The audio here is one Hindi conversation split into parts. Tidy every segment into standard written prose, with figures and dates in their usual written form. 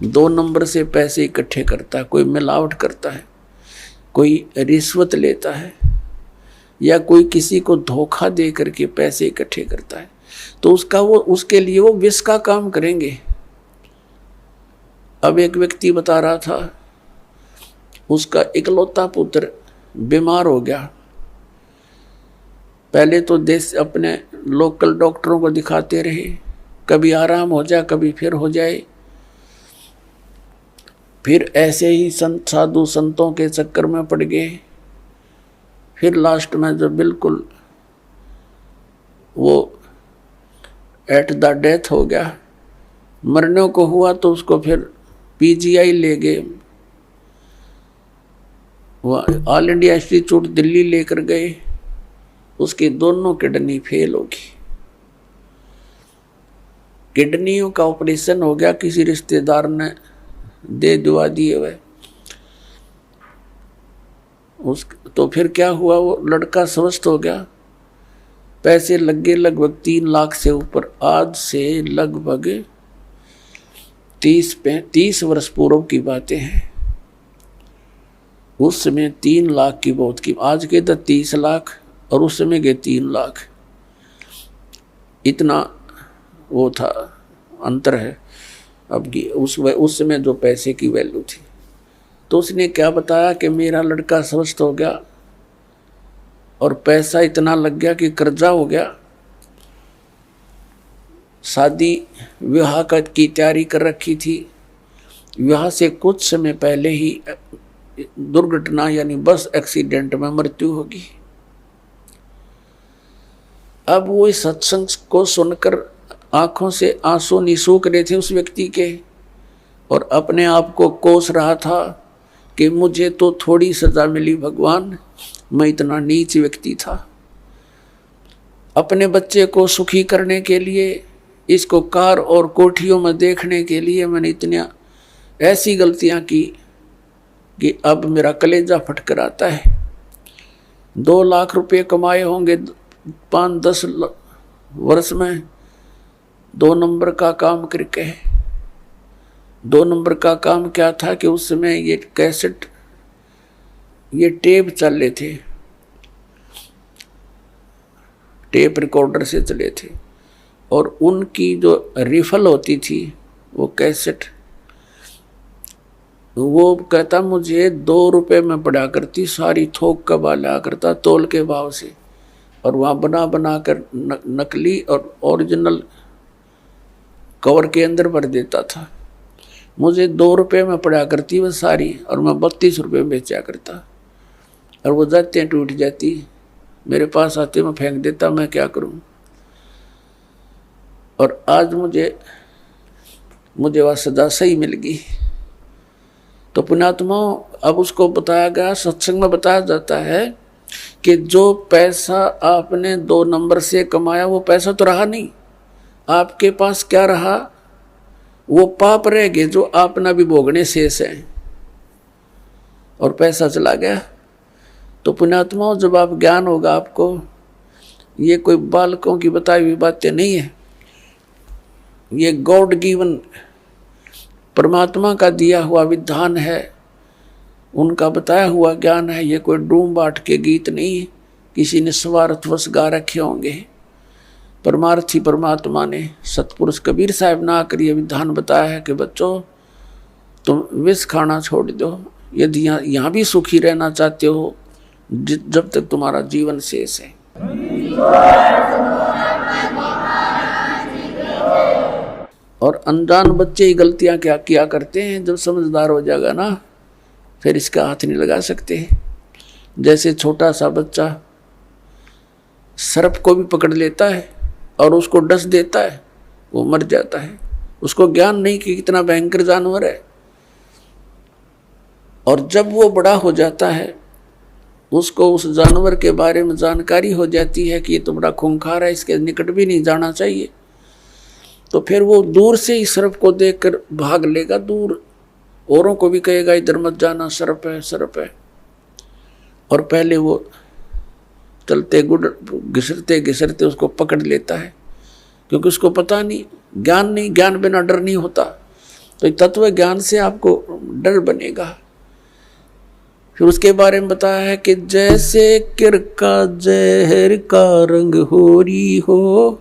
2 नंबर से पैसे इकट्ठे करता है, कोई मिलावट करता है, कोई रिश्वत लेता है, या कोई किसी को धोखा दे करके पैसे इकट्ठे करता है, तो उसके लिए वो विष का काम करेंगे। अब एक व्यक्ति बता रहा था, उसका इकलौता पुत्र बीमार हो गया। पहले तो देश अपने लोकल डॉक्टरों को दिखाते रहे, कभी आराम हो जाए, कभी फिर हो जाए। फिर ऐसे ही संत साधु संतों के चक्कर में पड़ गए। फिर लास्ट में जब बिल्कुल वो एट द डेथ हो गया, मरने को हुआ, तो उसको फिर पीजीआई ले गए, वो ऑल इंडिया इंस्टीट्यूट दिल्ली लेकर गए। उसकी दोनों किडनी फेल होगी। किडनियों का ऑपरेशन हो गया, किसी रिश्तेदार ने दे दुआ दिए हुए। तो फिर क्या हुआ, वो लड़का स्वस्थ हो गया। पैसे लग गए लगभग 3 लाख से ऊपर। आज से लगभग 30 वर्ष पूर्व की बातें हैं। उस समय 3 लाख की बहुत की, आज के तो 30 लाख और उस समय के 3 लाख, इतना वो था, अंतर है अब की। उस समय जो पैसे की वैल्यू थी। तो उसने क्या बताया कि मेरा लड़का स्वस्थ हो गया और पैसा इतना लग गया कि कर्जा हो गया। शादी विवाह की तैयारी कर रखी थी। विवाह से कुछ समय पहले ही दुर्घटना यानी बस एक्सीडेंट में मृत्यु होगी। अब वो इस सत्संग को सुनकर आंखों से आंसू नहीं सूख रहे थे उस व्यक्ति के, और अपने आप को कोस रहा था कि मुझे तो थोड़ी सजा मिली भगवान, मैं इतना नीच व्यक्ति था। अपने बच्चे को सुखी करने के लिए, इसको कार और कोठियों में देखने के लिए मैंने इतनी ऐसी गलतियां की कि अब मेरा कलेजा फटकर आता है। 2 लाख रुपए कमाए होंगे 5-10 वर्ष में, 2 नंबर का काम करके। 2 नंबर का काम क्या था कि उस समय ये कैसेट, ये टेप चल रहे थे, टेप रिकॉर्डर से चले थे, और उनकी जो रिफल होती थी वो कैसेट, वो कहता मुझे 2 रुपए में पड़ा करती, सारी थोक का बाला करता तोल के भाव से, और वहाँ बना कर नकली और ओरिजिनल कवर के अंदर भर देता था। मुझे 2 रुपए में पड़ा करती वह सारी, और मैं 32 रुपए में बेचा करता, और वो जाते टूट जाती, मेरे पास आते मैं फेंक देता, मैं क्या करूं। और आज मुझे वह सजा सही मिल गई। तो पुण्यात्मा, अब उसको बताया गया, सत्संग में बताया जाता है कि जो पैसा आपने 2 नंबर से कमाया वो पैसा तो रहा नहीं, आपके पास क्या रहा, वो पाप रह गए जो आपना भी भोगने शेष है, और पैसा चला गया। तो पुण्यात्मा, जब आप ज्ञान होगा आपको, ये कोई बालकों की बताई हुई बातें नहीं है, ये गॉड गिवन परमात्मा का दिया हुआ विधान है, उनका बताया हुआ ज्ञान है। ये कोई डूम बाट के गीत नहीं, किसी ने स्वार्थवश गा रखे होंगे। परमार्थी परमात्मा ने, सतपुरुष कबीर साहब ने आकर ये विधान बताया है कि बच्चों, तुम विष खाना छोड़ दो यदि यहाँ भी सुखी रहना चाहते हो, जब तक तुम्हारा जीवन शेष है। और अनजान बच्चे ही गलतियां क्या किया करते हैं, जब समझदार हो जाएगा ना फिर इसका हाथ नहीं लगा सकते। जैसे छोटा सा बच्चा सर्प को भी पकड़ लेता है और उसको डस देता है, वो मर जाता है, उसको ज्ञान नहीं कि कितना भयंकर जानवर है। और जब वो बड़ा हो जाता है, उसको उस जानवर के बारे में जानकारी हो जाती है कि ये तो बड़ा खूंखार है, इसके निकट भी नहीं जाना चाहिए, तो फिर वो दूर से ही सर्प को देखकर भाग लेगा दूर, औरों को भी कहेगा इधर मत जाना, सर्प है सर्प है। और पहले वो चलते घिसरते घिसरते उसको पकड़ लेता है, क्योंकि उसको पता नहीं, ज्ञान नहीं, ज्ञान बिना डर नहीं होता। तो तत्व ज्ञान से आपको डर बनेगा। फिर उसके बारे में बताया है कि जैसे किर का जहर का रंग होरी हो,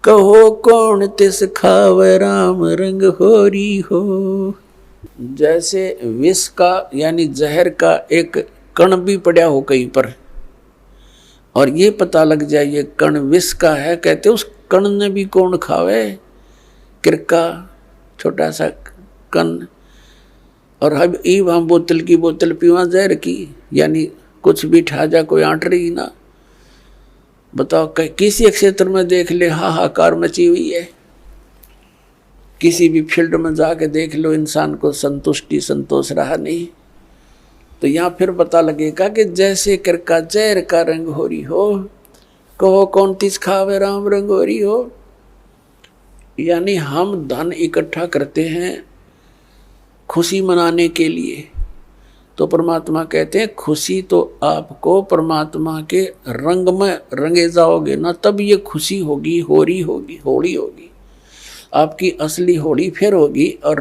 कहो कौन तिस खावे राम रंग होरी हो। जैसे विष का यानी जहर का एक कण भी पड़ा हो कहीं पर और ये पता लग जाए ये कण विष का है, कहते उस कण ने भी कौन खावे, किरका छोटा सा कण। और हम बोतल की बोतल पीवा जहर की, यानी कुछ भी ठा जा कोई आंट रही ना। बताओ किसी क्षेत्र में देख ले हाहाकार मची हुई है, किसी भी फील्ड में जाके देख लो इंसान को संतुष्टि संतोष रहा नहीं। तो यहाँ फिर पता लगेगा कि जैसे किरका जहर का रंग होरी हो, कहो कौन तिस खावे राम रंग होरी हो। यानी हम धन इकट्ठा करते हैं खुशी मनाने के लिए, तो परमात्मा कहते हैं खुशी तो आपको परमात्मा के रंग में रंगे जाओगे ना, तब ये खुशी होगी, होरी होगी, होली होगी, आपकी असली होली फिर होगी। और